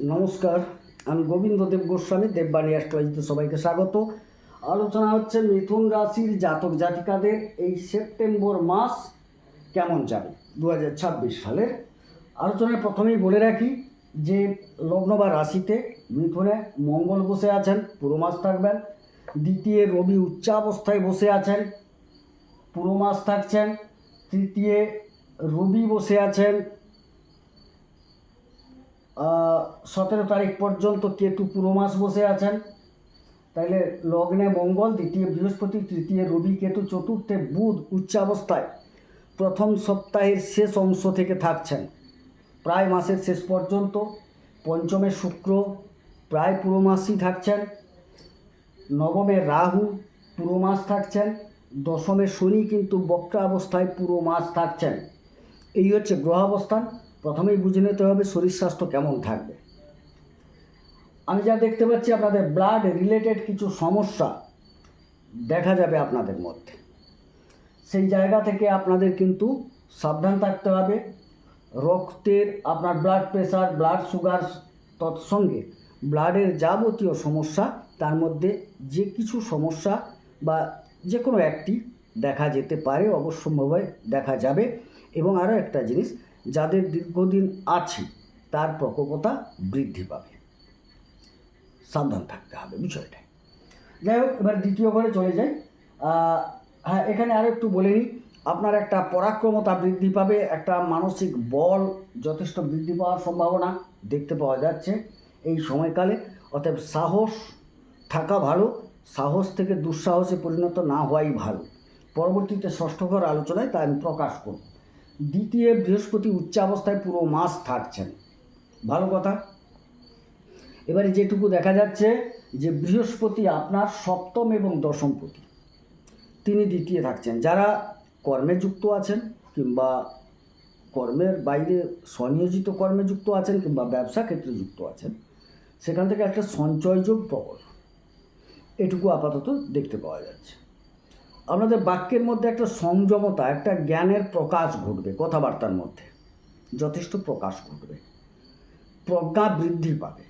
নমস্কার, আমি গোবিন্দদেব গোস্বামী, দেববাণী অ্যাস্ট্রোলজিতে সবাইকে স্বাগত। আলোচনা হচ্ছে মিথুন রাশির জাতক জাতিকাদের এই সেপ্টেম্বর মাস কেমন যাবে 2026 সালের। আলোচনায় প্রথমেই বলে রাখি যে লগ্ন বা রাশিতে মিথুনে মঙ্গল বসে আছেন, পুরো মাস থাকবেন। দ্বিতীয় রবি উচ্চাবস্থায় বসে আছেন, পুরো মাস থাকছেন। তৃতীয় রবি বসে আছেন 17 তারিখ পর্যন্ত। কেতু পুরো মাস বসে আছেন। তাইলে লগ্নে মঙ্গল, দ্বিতীয় বৃহস্পতি, তৃতীয় রবি, কেতু, চতুর্থে বুধ উচ্চাবস্থায় প্রথম সপ্তাহের শেষ অংশ থেকে থাকছেন প্রায় মাসের শেষ পর্যন্ত। পঞ্চমে শুক্র প্রায় পুরো মাসই থাকছেন। নবমে রাহু পুরো মাস থাকছেন। দশমে শনি কিন্তু বক্রা অবস্থায় পুরো মাস থাকছেন। এই হচ্ছে গ্রহাবস্থান। প্রথমেই বুঝে নিতে হবে শরীর স্বাস্থ্য কেমন থাকবে। আমি যা দেখতে পাচ্ছি আপনাদের ব্লাড রিলেটেড কিছু সমস্যা দেখা যাবে আপনাদের মধ্যে। সেই জায়গা থেকে আপনাদের কিন্তু সাবধান থাকতে হবে। রক্তের আপনার ব্লাড প্রেশার, ব্লাড সুগার তৎসঙ্গে ব্লাডের যাবতীয় সমস্যা, তার মধ্যে যে কিছু সমস্যা বা যে কোনো একটি দেখা যেতে পারে, অবশ্যম্ভাবে দেখা যাবে। এবং আরও একটা জিনিস, যাদের দীর্ঘদিন আছে তার প্রকোপতা বৃদ্ধি পাবে, সাবধান থাকতে হবে বিষয়টা। যাই হোক, এবার দ্বিতীয় ঘরে চলে যাই। হ্যাঁ, এখানে আরও একটু বলে নিই, আপনার একটা পরাক্রমতা বৃদ্ধি পাবে, একটা মানসিক বল যথেষ্ট বৃদ্ধি পাওয়ার সম্ভাবনা দেখতে পাওয়া যাচ্ছে এই সময়কালে। অতএব সাহস থাকা ভালো, সাহস থেকে দুঃসাহসে পরিণত না হওয়াই ভালো। পরবর্তীতে ষষ্ঠ ঘর আলোচনায় তা আমি প্রকাশ করব। দ্বিতীয় বৃহস্পতি উচ্চাবস্থায় পুরো মাস থাকছেন, ভালো কথা। এবারে যেটুকু দেখা যাচ্ছে যে বৃহস্পতি আপনার সপ্তম এবং দশমপতি, তিনি দ্বিতীয় থাকছেন। যারা কর্মে যুক্ত আছেন কিংবা কর্মের বাইরে স্বনিয়োজিত কর্মে যুক্ত আছেন কিংবা ব্যবসা ক্ষেত্রে যুক্ত আছেন, সেখান থেকে একটা সঞ্চয়যোগ প্রবল, এটুকু আপাতত দেখতে পাওয়া যাচ্ছে। আপনাদের বাক্যের মধ্যে একটা সংযমতা, একটা জ্ঞানের প্রকাশ ঘটবে, কথাবার্তার মধ্যে যথেষ্ট প্রকাশ ঘটবে, প্রজ্ঞা বৃদ্ধি পাবে।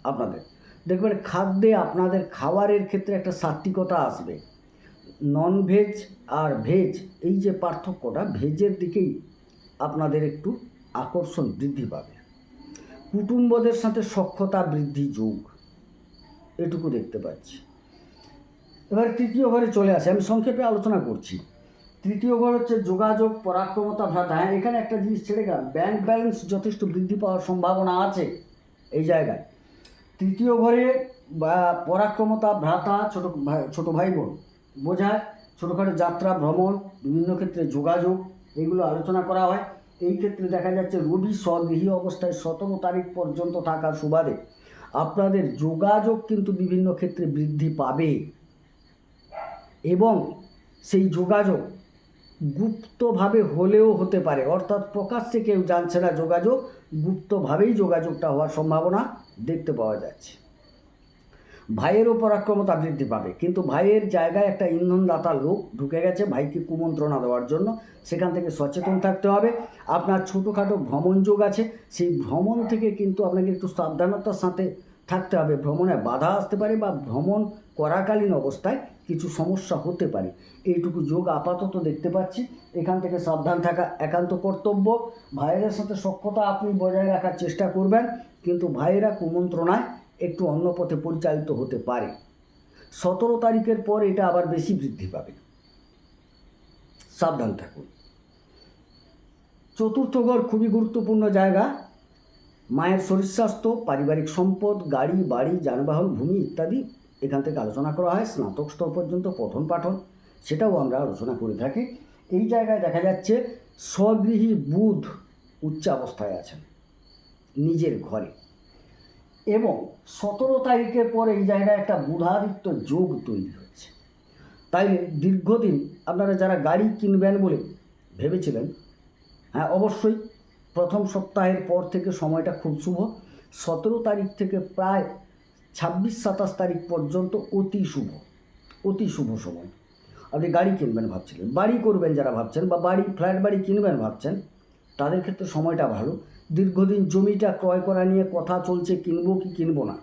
আপনাদের দেখবেন খাদ্যে, আপনাদের খাবারের ক্ষেত্রে একটা সাত্ত্বিকতা আসবে। নন ভেজ আর ভেজ, এই যে পার্থক্যটা, ভেজের দিকেই আপনাদের একটু আকর্ষণ বৃদ্ধি পাবে। কুটুম্বদের সাথে সখ্যতা বৃদ্ধি যোগ, এটুকু দেখতে পাচ্ছি। এবার তৃতীয় ঘরে চলে আসে, আমি সংক্ষেপে আলোচনা করছি। তৃতীয় ঘর হচ্ছে যোগাযোগ, পরাক্রমতা, ভ্রাতা। হ্যাঁ, এখানে একটা জিনিস ছেড়ে গেল, ব্যাংক ব্যালেন্স যথেষ্ট বৃদ্ধি পাওয়ার সম্ভাবনা আছে এই জায়গায়। তৃতীয় ঘরে পরাক্রমতা, ভ্রাতা, ছোটো ভাই বোন বোঝায়। ছোটোখাটো যাত্রা, ভ্রমণ, বিভিন্ন ক্ষেত্রে যোগাযোগ, এগুলো আলোচনা করা হয়। এই ক্ষেত্রে দেখা যাচ্ছে রবি স্বগৃহী অবস্থায় 17 তারিখ পর্যন্ত থাকার সুবাদে আপনাদের যোগাযোগ কিন্তু বিভিন্ন ক্ষেত্রে বৃদ্ধি পাবে। এবং সেই যোগাযোগ গুপ্তভাবে হলেও হতে পারে, অর্থাৎ প্রকাশ্যে কেউ জানছে না যোগাযোগ, গুপ্তভাবেই যোগাযোগটা হওয়ার সম্ভাবনা দেখতে পাওয়া যাচ্ছে। ভাইয়েরও পরাক্রমতা বৃদ্ধি পাবে, কিন্তু ভাইয়ের জায়গায় একটা ইন্ধনদাতা লোক ঢুকে গেছে ভাইকে কুমন্ত্রণা দেওয়ার জন্য, সেখান থেকে সচেতন থাকতে হবে। আপনার ছোটোখাটো ভ্রমণ যোগ আছে, সেই ভ্রমণ থেকে কিন্তু আপনাকে একটু সাবধানতার সাথে থাকতে হবে। ভ্রমণে বাধা আসতে পারে বা ভ্রমণ করাকালীন অবস্থায় কিছু সমস্যা হতে পারে, এইটুকু যোগ আপাতত দেখতে পাচ্ছি। এখান থেকে সাবধান থাকা একান্ত কর্তব্য। ভাইয়ের সাথে সখ্যতা আপনি বজায় রাখার চেষ্টা করবেন, কিন্তু ভাইয়েরা কুমন্ত্রণায় একটু অন্য পথে পরিচালিত হতে পারে। 17 তারিখের পর এটা আবার বেশি বৃদ্ধি পাবে, সাবধান থাকুন। চতুর্থ ঘর খুবই গুরুত্বপূর্ণ জায়গা। মায়ের শরীর স্বাস্থ্য, পারিবারিক সম্পদ, গাড়ি বাড়ি, যানবাহন, ভূমি ইত্যাদি এখান থেকে আলোচনা করা হয়। স্নাতক স্তর পর্যন্ত পঠন পাঠন, সেটাও আমরা আলোচনা করে থাকি। এই জায়গায় দেখা যাচ্ছে স্বগৃহী বুধ উচ্চাবস্থায় আছেন নিজের ঘরে, এবং 17 তারিখের পর এই জায়গায় একটা বুধাদিত্য যোগ তৈরি হচ্ছে। তাই দীর্ঘদিন আপনারা যারা গাড়ি কিনবেন বলে ভেবেছিলেন, হ্যাঁ অবশ্যই প্রথম সপ্তাহের পর থেকে সময়টা খুব শুভ। 17 তারিখ থেকে প্রায় 26-27 তারিখ পর্যন্ত অতি শুভ সময়। আপনি গাড়ি কিনবেন ভাবছিলেন, বাড়ি করবেন যারা ভাবছেন, বা ফ্ল্যাট বাড়ি কিনবেন ভাবছেন, তাদের ক্ষেত্রে সময়টা ভালো। দীর্ঘদিন জমিটা ক্রয় করা নিয়ে কথা চলছে, কিনবো কি কিনবো না,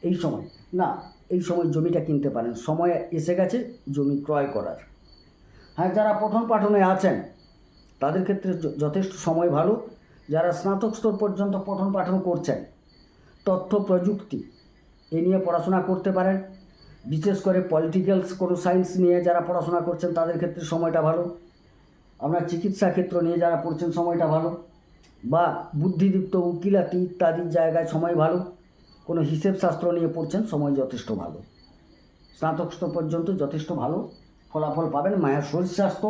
এই সময় না, এই সময় জমিটা কিনতে পারেন, সময় এসে গেছে জমি ক্রয় করার। হ্যাঁ, যারা পঠন পাঠনে আছেন তাদের ক্ষেত্রে যথেষ্ট সময় ভালো। যারা স্নাতক স্তর পর্যন্ত পঠন পাঠন করছেন, তথ্য প্রযুক্তি এ নিয়ে পড়াশোনা করতে পারেন। বিশেষ করে পলিটিক্যালস কোনো সায়েন্স নিয়ে যারা পড়াশোনা করছেন তাদের ক্ষেত্রে সময়টা ভালো। আপনার চিকিৎসা ক্ষেত্র নিয়ে যারা পড়ছেন সময়টা ভালো, বা বুদ্ধিদীপ্ত উকিলাতি ইত্যাদি জায়গায় সময় ভালো। কোনো হিসেব শাস্ত্র নিয়ে পড়ছেন সময় যথেষ্ট ভালো। স্নাতক স্তর পর্যন্ত যথেষ্ট ভালো ফলাফল পাবেন। মায়ের শরীর স্বাস্থ্য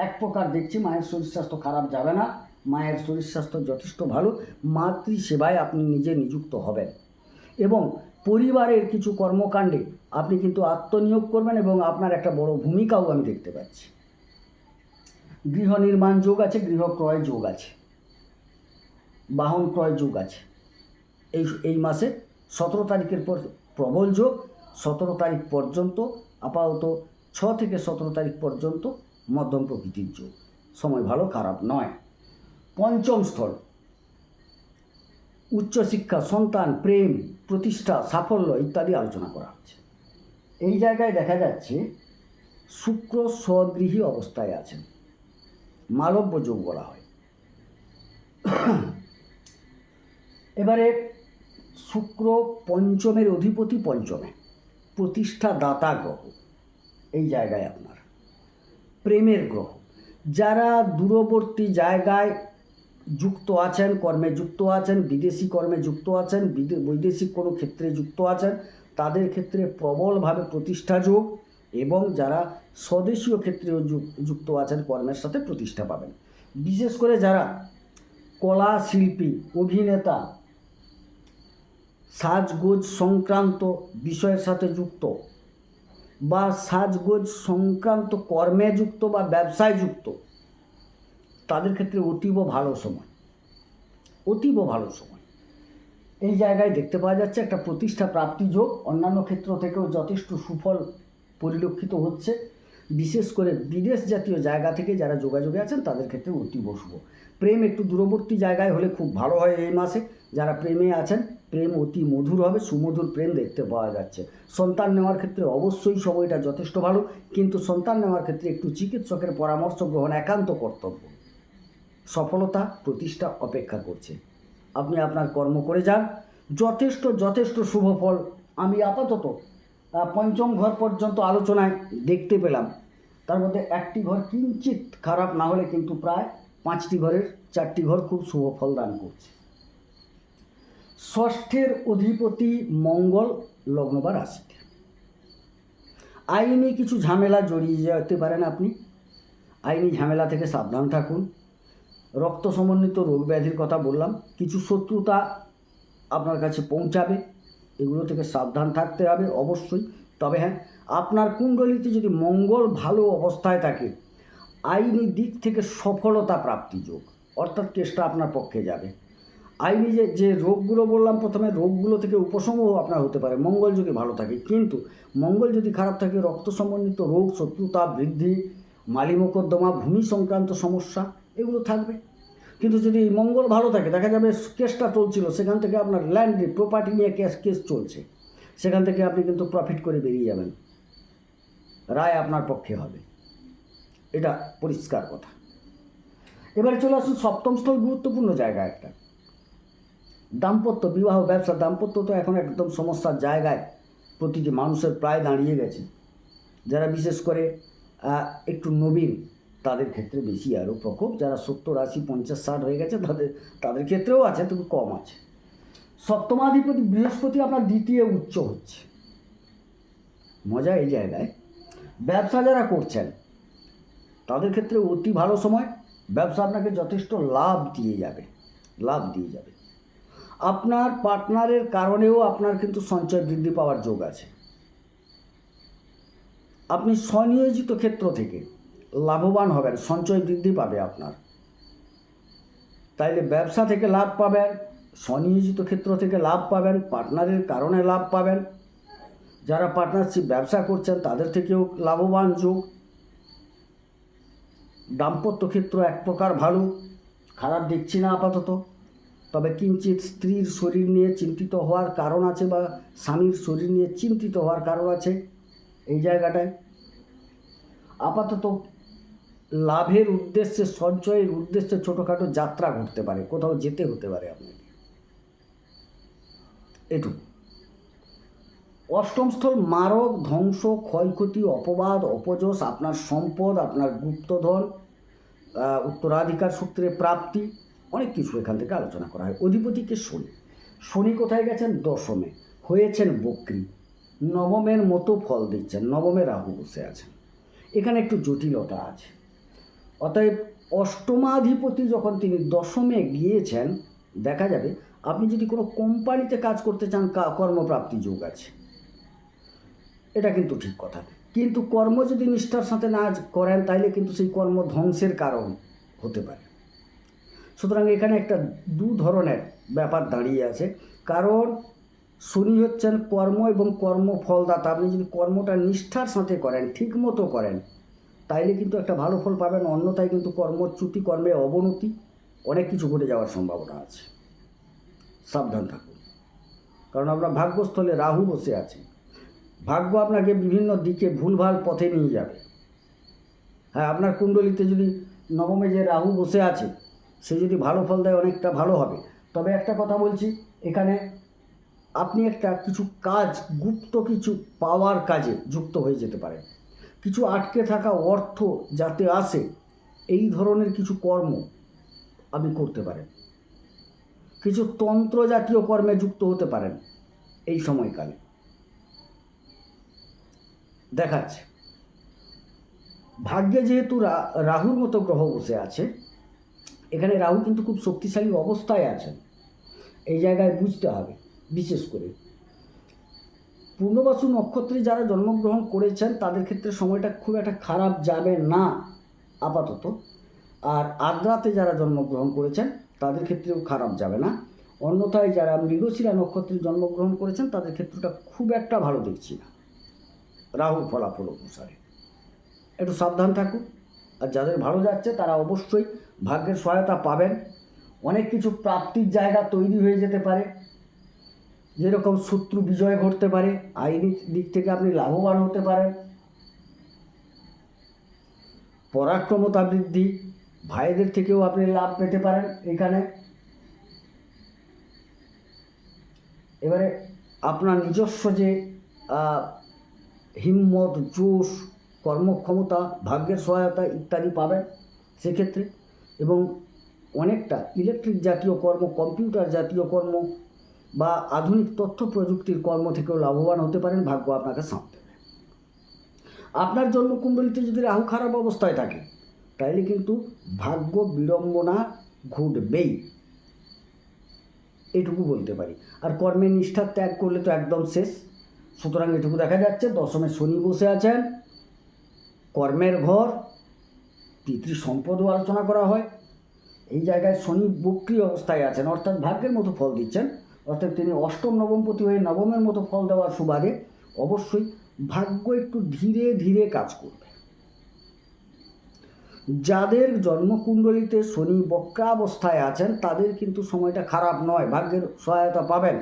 এক প্রকার দেখছি, মায়ের শরীর স্বাস্থ্য খারাপ যাবে না, মায়ের শরীর স্বাস্থ্য যথেষ্ট ভালো। মাতৃসেবায় আপনি নিজে নিযুক্ত হবেন এবং পরিবারের কিছু কর্মকাণ্ডে আপনি কিন্তু আত্মনিয়োগ করবেন এবং আপনার একটা বড় ভূমিকাও আমি দেখতে পাচ্ছি। গৃহ নির্মাণ যোগ আছে, গৃহ ক্রয় যোগ আছে, বাহন ক্রয় যোগ আছে। এই মাসে 17 তারিখের পর প্রবল যোগ, 17 তারিখ পর্যন্ত আপাতত 6 থেকে 17 তারিখ পর্যন্ত মধ্যম প্রকৃতির যোগ। সময় ভালো, খারাপ নয়। পঞ্চম স্থল উচ্চশিক্ষা, সন্তান, প্রেম, প্রতিষ্ঠা, সাফল্য ইত্যাদি আলোচনা করা হচ্ছে। এই জায়গায় দেখা যাচ্ছে শুক্র স্বগৃহী অবস্থায় আছেন, মালব্য যোগ বলা হয়। এবারে শুক্র পঞ্চমের অধিপতি, পঞ্চমে প্রতিষ্ঠা দাতা গ্রহ, এই জায়গায় আপনার প্রেমের গ্রহ। যারা দূরবর্তী জায়গায় যুক্ত আছেন, কর্মে যুক্ত আছেন, বিদেশি কর্মে যুক্ত আছেন, বৈদেশিক কোনো ক্ষেত্রে যুক্ত আছেন, তাদের ক্ষেত্রে প্রবলভাবে প্রতিষ্ঠা যোগ, এবং যারা স্বদেশীয় ক্ষেত্রেও যুক্ত আছেন কর্মের সাথে প্রতিষ্ঠা পাবেন। বিশেষ করে যারা কলা শিল্পী, অভিনেতা, সাজগোজ সংক্রান্ত বিষয়ের সাথে যুক্ত বা সাজগোজ সংক্রান্ত কর্মে যুক্ত বা ব্যবসায় যুক্ত, তাদের ক্ষেত্রে অতীব ভালো সময়, অতীব ভালো সময়। এই জায়গায় দেখতে পাওয়া যাচ্ছে একটা প্রতিষ্ঠা প্রাপ্তি যোগ। অন্যান্য ক্ষেত্র থেকেও যথেষ্ট সুফল পরিলক্ষিত হচ্ছে। বিশেষ করে বিদেশ জাতীয় জায়গা থেকে যারা যোগাযোগে আছেন তাদের ক্ষেত্রে অতীব শুভ। প্রেম একটু দূরবর্তী জায়গায় হলে খুব ভালো হয় এই মাসে। যারা প্রেমে আছেন, প্রেম অতি মধুর হবে, সুমধুর প্রেম দেখতে পাওয়া যাচ্ছে। সন্তান নেওয়ার ক্ষেত্রে অবশ্যই সময়টা যথেষ্ট ভালো, কিন্তু সন্তান নেওয়ার ক্ষেত্রে একটু চিকিৎসকের পরামর্শ গ্রহণ একান্ত কর্তব্য। সফলতা, প্রতিষ্ঠা অপেক্ষা করছে। আপনি আপনার কর্ম করে যান, যথেষ্ট শুভ ফল আমি আপাতত পঞ্চম ঘর পর্যন্ত আলোচনায় দেখতে পেলাম। তার মধ্যে একটি ঘর কিঞ্চিত খারাপ না হলে কিন্তু প্রায় 5টি ঘরের 4টি ঘর খুব শুভ ফল দান করছে। ষষ্ঠের অধিপতি মঙ্গল লগ্ন বা রাশিতে। আইনি কিছু ঝামেলা জড়িয়ে যেতে পারেন আপনি, আইনি ঝামেলা থেকে সাবধান থাকুন। রক্ত সমন্বিত রোগ ব্যাধির কথা বললাম, কিছু শত্রুতা আপনার কাছে পৌঁছাবে, এগুলো থেকে সাবধান থাকতে হবে অবশ্যই। তবে হ্যাঁ, আপনার কুণ্ডলিতে যদি মঙ্গল ভালো অবস্থায় থাকে, আইনি দিক থেকে সফলতা প্রাপ্তি যোগ, অর্থাৎ কেসটা আপনার পক্ষে যাবে। আইনি যে রোগগুলো বললাম প্রথমে, রোগগুলো থেকে উপশমও আপনার হতে পারে মঙ্গল যদি ভালো থাকে। কিন্তু মঙ্গল যদি খারাপ থাকে, রক্ত সমন্বিত রোগ, শত্রুতা বৃদ্ধি, মালি মোকদ্দমা, ভূমি সংক্রান্ত সমস্যা এগুলো থাকবে। কিন্তু যদি মঙ্গল ভালো থাকে, দেখা যাবে কেসটা চলছিল, সেখান থেকে আপনার ল্যান্ড প্রপার্টি নিয়ে কেস চলছে, সেখান থেকে আপনি কিন্তু প্রফিট করে বেরিয়ে যাবেন, রায় আপনার পক্ষে হবে, এটা পরিষ্কার কথা। এবারে চলে আসুন সপ্তম স্থল, গুরুত্বপূর্ণ জায়গা একটা। দাম্পত্য, বিবাহ, ব্যবসা। দাম্পত্য তো এখন একদম সমস্যার জায়গায় প্রতিটি মানুষের প্রায় দাঁড়িয়ে গেছে। যারা বিশেষ করে একটু নবীন তাদের ক্ষেত্রে বেশি আরও প্রকোপ। যারা 70, 80, 50, 60 হয়ে গেছে তাদের ক্ষেত্রেও আছে, তবু কম আছে। সপ্তমাধিপতি বৃহস্পতি আপনার দ্বিতীয় উচ্চ হচ্ছে, মজা এই জায়গায়। ব্যবসা যারা করছেন তাদের ক্ষেত্রে অতি ভালো সময়। ব্যবসা আপনাকে যথেষ্ট লাভ দিয়ে যাবে। আপনার পার্টনারের কারণেও আপনার কিন্তু সঞ্চয় বৃদ্ধি পাওয়ার যোগ আছে। আপনি স্বনিয়োজিত ক্ষেত্র থেকে লাভবান হবেন, সঞ্চয় বৃদ্ধি পাবে আপনার। তাইলে ব্যবসা থেকে লাভ পাবেন, স্বনিয়োজিত ক্ষেত্র থেকে লাভ পাবেন, পার্টনারের কারণে লাভ পাবেন। যারা পার্টনারশিপ ব্যবসা করছেন তাদের থেকেও লাভবান যোগ। দাম্পত্য ক্ষেত্র এক প্রকার ভালো, খারাপ দেখছি না আপাতত। তবে কিঞ্চিত স্ত্রীর শরীর নিয়ে চিন্তিত হওয়ার কারণ আছে, বা স্বামীর শরীর নিয়ে চিন্তিত হওয়ার কারণ আছে এই জায়গাটায়। আপাতত লাভের উদ্দেশ্যে, সঞ্চয়ের উদ্দেশ্যে ছোটোখাটো যাত্রা ঘটতে পারে, কোথাও যেতে হতে পারে আপনাকে, এটুকু। অষ্টম স্থল মারক, ধ্বংস, ক্ষয়ক্ষতি, অপবাদ, অপযশ, আপনার সম্পদ, আপনার গুপ্তধন, উত্তরাধিকার সূত্রে প্রাপ্তি, অনেক কিছু এখান থেকে আলোচনা করা হয়। অধিপতিকে শনি, শনি কোথায় গেছেন? দশমে, হয়েছেন বক্রী, নবমের মতো ফল দিচ্ছেন, নবমে রাহু বসে আছেন। এখানে একটু জটিলতা আছে। অতএব অষ্টমাধিপতি যখন তিনি দশমে গিয়েছেন, দেখা যাবে আপনি যদি কোনো কোম্পানিতে কাজ করতে চান, কর্মপ্রাপ্তি যোগ আছে, এটা কিন্তু ঠিক কথা। কিন্তু কর্ম যদি নিষ্ঠার সাথে না করেন, তাইলে কিন্তু সেই কর্ম ধ্বংসের কারণ হতে পারে। সুতরাং এখানে একটা দু ধরনের ব্যাপার দাঁড়িয়ে আছে। কারণ শনি হচ্ছেন কর্ম এবং কর্মফলদাতা। আপনি যদি কর্মটা নিষ্ঠার সাথে করেন, ঠিক মতো করেন, তাইলে কিন্তু একটা ভালো ফল পাবেন। অন্যথায় কিন্তু কর্মচ্যুতি, কর্মে অবনতি, অনেক কিছু ঘটে যাওয়ার সম্ভাবনা আছে। সাবধান থাকুন, কারণ আপনার ভাগ্যস্থলে রাহু বসে আছে। ভাগ্য আপনাকে বিভিন্ন দিকে ভুলভাল পথে নিয়ে যাবে। হ্যাঁ, আপনার কুণ্ডলিতে যদি নবমে যে রাহু বসে আছে, সে যদি ভালো ফল দেয়, অনেকটা ভালো হবে। তবে একটা কথা বলছি, এখানে আপনি একটা কিছু কাজ, গুপ্ত কিছু পাওয়ার কাজে যুক্ত হয়ে যেতে পারেন। কিছু আটকে থাকা অর্থ যাতে আসে, এই ধরনের কিছু কর্ম আপনি করতে পারেন। কিছু তন্ত্র জাতীয় কর্মে যুক্ত হতে পারেন এই সময়কালে, দেখাচ্ছে। ভাগ্যে যেহেতু রাহুর মতো গ্রহ বসে আছে, এখানে রাহু কিন্তু খুব শক্তিশালী অবস্থায় আছেন, এই জায়গায় বুঝতে হবে। বিশেষ করে পূর্ণবাসু নক্ষত্রে যারা জন্মগ্রহণ করেছেন, তাদের ক্ষেত্রে সময়টা খুব একটা খারাপ যাবে না আপাতত। আর আদ্রাতে যারা জন্মগ্রহণ করেছেন, তাদের ক্ষেত্রেও খারাপ যাবে না। অন্যথায় যারা মৃগশিরা নক্ষত্রে জন্মগ্রহণ করেছেন, তাদের ক্ষেত্রটা খুব একটা ভালো দেখছি না রাহুর ফলাফল অনুসারে। একটু সাবধান থাকুন। আর যাদের ভালো যাচ্ছে, তারা অবশ্যই ভাগ্যের সহায়তা পাবেন। অনেক কিছু প্রাপ্তির জায়গা তৈরি হয়ে যেতে পারে, যেরকম শত্রু বিজয় ঘটতে পারে, আইনি দিক থেকে আপনি লাভবান হতে পারেন, পরাক্রমতা বৃদ্ধি, ভাইদের থেকেও আপনি লাভ পেতে পারেন এখানে। এবারে আপনার নিজস্ব যে হিম্মত, জোশ, কর্মক্ষমতা, ভাগ্যের সহায়তা ইত্যাদি পাবেন সেক্ষেত্রে। এবং অনেকটা ইলেকট্রিক জাতীয় কর্ম, কম্পিউটার জাতীয় কর্ম বা আধুনিক তথ্য প্রযুক্তির কর্ম থেকেও লাভবান হতে পারেন। ভাগ্য আপনাকে সাথ দেবে। আপনার জন্মকুণ্ডলিতে যদি রাহু খারাপ অবস্থায় থাকে, তাইলে কিন্তু ভাগ্য বিড়ম্বনা ঘটবেই, এটুকু বলতে পারি। আর কর্মে নিষ্ঠা ত্যাগ করলে তো একদম শেষ। সুতরাং এটুকু দেখা যাচ্ছে, দশমে শনি বসে আছেন, কর্মের ঘর, পিতৃ সম্পদও আলোচনা করা হয়। এই জায়গায় শনি বক্রী অবস্থায় আছেন, অর্থাৎ ভাগ্যের মতো ফল দিচ্ছেন। অর্থাৎ তিনি অষ্টম নবমপতি হয়ে নবমের মতো ফল দেওয়ার সুবাদে অবশ্যই ভাগ্য একটু ধীরে ধীরে কাজ করবে। যাদের জন্মকুণ্ডলিতে শনি বক্রাবস্থায় আছেন, তাদের কিন্তু সময়টা খারাপ নয়, ভাগ্যের সহায়তা পাবেন।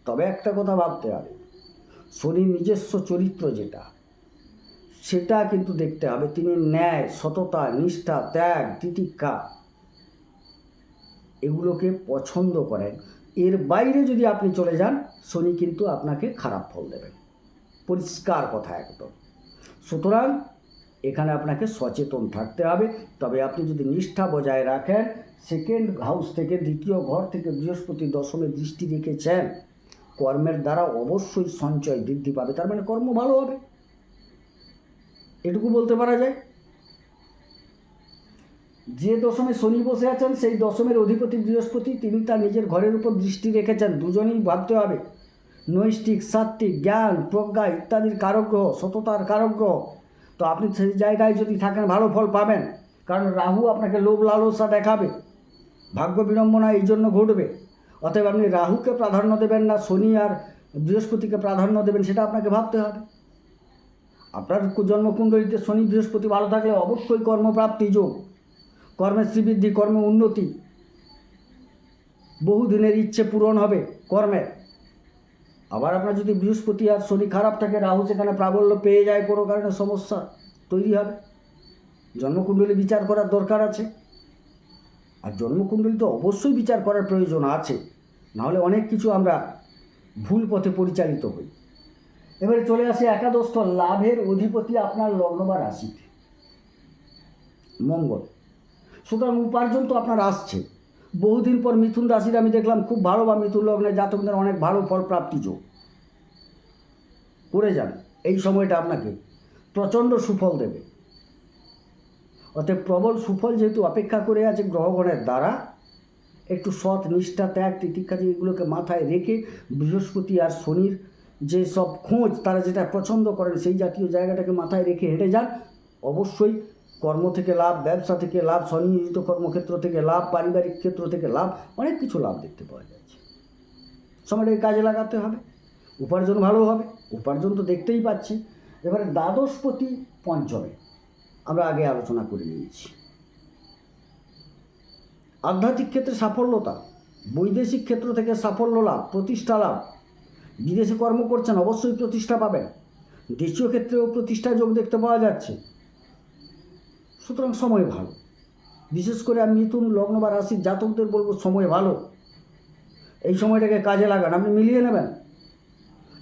তবে একটা কথা ভাবতে হবে, শনির নিজস্ব চরিত্র যেটা, সেটা কিন্তু দেখতে হবে। তিনি ন্যায়, সততা, নিষ্ঠা, ত্যাগ, তিতিক্ষা এগুলোকে পছন্দ করেন। এর বাইরে যদি আপনি চলে যান, শনি কিন্তু আপনাকে খারাপ ফল দেবেন, পরিষ্কার কথা একদম। সুতরাং এখানে আপনাকে সচেতন থাকতে হবে। তবে আপনি যদি নিষ্ঠা বজায় রাখেন, সেকেন্ড হাউস থেকে, দ্বিতীয় ঘর থেকে বৃহস্পতি দশমে দৃষ্টি রেখেছেন, কর্মের দ্বারা অবশ্যই সঞ্চয় বৃদ্ধি পাবে। তার মানে কর্ম ভালো হবে, এটুকু বলতে পারা যায়। যে দশমে শনি বসে আছেন, সেই দশমের অধিপতি বৃহস্পতি, তিনি তার নিজের ঘরের উপর দৃষ্টি রেখেছেন। দুজনেই ভাবতে হবে, নৈষ্ঠিক, সাত্ত্বিক, জ্ঞান, প্রজ্ঞা ইত্যাদির কারকগ্রহ, সততার কারকগ্রহ। তো আপনি সেই জায়গায় যদি থাকেন, ভালো ফল পাবেন। কারণ রাহু আপনাকে লোভ লালসা দেখাবে, ভাগ্য বিড়ম্বনা এই জন্য ঘটবে। অতএব আপনি রাহুকে প্রাধান্য দেবেন না শনি আর বৃহস্পতিকে প্রাধান্য দেবেন, সেটা আপনাকে ভাবতে হবে। আপনার জন্মকুণ্ডলিতে শনি বৃহস্পতি ভালো থাকলে অবশ্যই কর্মপ্রাপ্তি যোগ, কর্মের শ্রীবৃদ্ধি, কর্ম উন্নতি, বহুদিনের ইচ্ছে পূরণ হবে কর্মের। আবার আপনার যদি বৃহস্পতি আর শনি খারাপ থাকে, রাহু সেখানে প্রাবল্য পেয়ে যায়, কোনো কারণে সমস্যা তৈরি হবে। জন্মকুণ্ডলী বিচার করার দরকার আছে। আর জন্মকুণ্ডলী তো অবশ্যই বিচার করার প্রয়োজন আছে, নাহলে অনেক কিছু আমরা ভুল পথে পরিচালিত হই। এবারে চলে আসে একাদশ লাভের অধিপতি আপনার লগ্ন বা রাশিতে মঙ্গল। সুতরাং উপার্জন তো আপনার আসছে। বহুদিন পর মিথুন রাশির আমি দেখলাম খুব ভালো, বা মিথুন লগ্নের জাতকদের অনেক ভালো ফল প্রাপ্তি যোগ করে যান। এই সময়টা আপনাকে প্রচণ্ড সুফল দেবে। অতএব প্রবল সুফল যেহেতু অপেক্ষা করে আছে গ্রহগণের দ্বারা, একটু সৎ, নিষ্ঠা, ত্যাগ, তিতিক্ষা এগুলোকে মাথায় রেখে বৃহস্পতি আর শনির যে সব খোঁজ, তারা যেটা পছন্দ করেন সেই জাতীয় জায়গাটাকে মাথায় রেখে হেঁটে যান। অবশ্যই কর্ম থেকে লাভ, ব্যবসা থেকে লাভ, স্বনিয়োজিত কর্মক্ষেত্র থেকে লাভ, পারিবারিক ক্ষেত্র থেকে লাভ, অনেক কিছু লাভ দেখতে পাওয়া যাচ্ছে। সময়টাকে কাজে লাগাতে হবে, উপার্জন ভালো হবে। উপার্জন তো দেখতেই পাচ্ছি। এবারে দ্বাদশপতি পঞ্চমে আমরা আগে আলোচনা করে নিয়েছি। আধ্যাত্মিক ক্ষেত্রে সাফল্যতা, বৈদেশিক ক্ষেত্র থেকে সাফল্য লাভ, প্রতিষ্ঠা লাভ। বিদেশে কর্ম করছেন, অবশ্যই প্রতিষ্ঠা পাবেন। দেশীয় ক্ষেত্রেও প্রতিষ্ঠা যোগ দেখতে পাওয়া যাচ্ছে। সুতরাং সময় ভালো। বিশেষ করে আমি মিথুন লগ্ন বা রাশির জাতকদের বলবো সময় ভালো। এই সময়টাকে কাজে লাগান, আপনি মিলিয়ে নেবেন।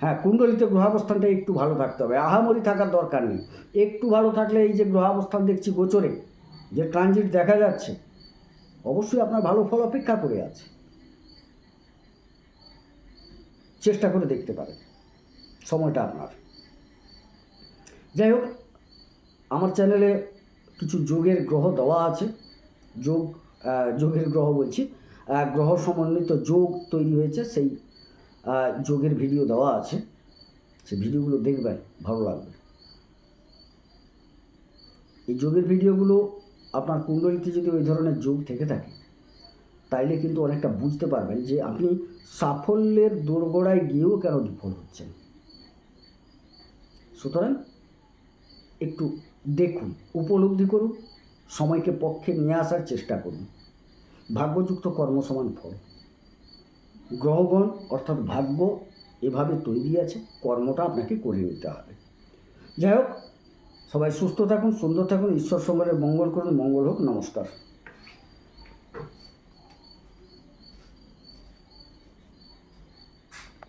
হ্যাঁ, কুণ্ডলিতে গ্রহাবস্থানটা একটু ভালো থাকতে হবে, আহামরি থাকার দরকার নেই। একটু ভালো থাকলে এই যে গ্রহাবস্থান দেখছি গোচরে যে ট্রানজিট দেখা যাচ্ছে, অবশ্যই আপনার ভালো ফল অপেক্ষা করে আছে। চেষ্টা করে দেখতে পারেন, সময়টা আপনার। যাই হোক, আমার চ্যানেলে কিছু যোগের গ্রহ দেওয়া আছে। যোগের গ্রহ বলছি, গ্রহ সমন্বিত যোগ তৈরি হয়েছে, সেই যোগের ভিডিও দেওয়া আছে। সেই ভিডিওগুলো দেখবেন, ভালো লাগবে। এই যোগের ভিডিওগুলো আপনার কুণ্ডলিতে যদি ওই ধরনের যোগ থেকে থাকে, তাইলে কিন্তু অনেকটা বুঝতে পারবেন যে আপনি সাফল্যের দোরগোড়ায় গিয়েও কেন বিফল হচ্ছেন। সুতরাং একটু দেখুন, উপলব্ধি করুন, সময়কে পক্ষে নিয়ে আসার চেষ্টা করুন। ভাগ্যযুক্ত কর্ম সমান ফল। গ্রহগণ অর্থাৎ ভাগ্য এভাবে তৈরি আছে, কর্মটা আপনাকে করে নিতে হবে। যাই হোক, সবাই সুস্থ থাকুন, সুন্দর থাকুন, ঈশ্বর সঙ্গের মঙ্গল করুন। মঙ্গল হোক। নমস্কার।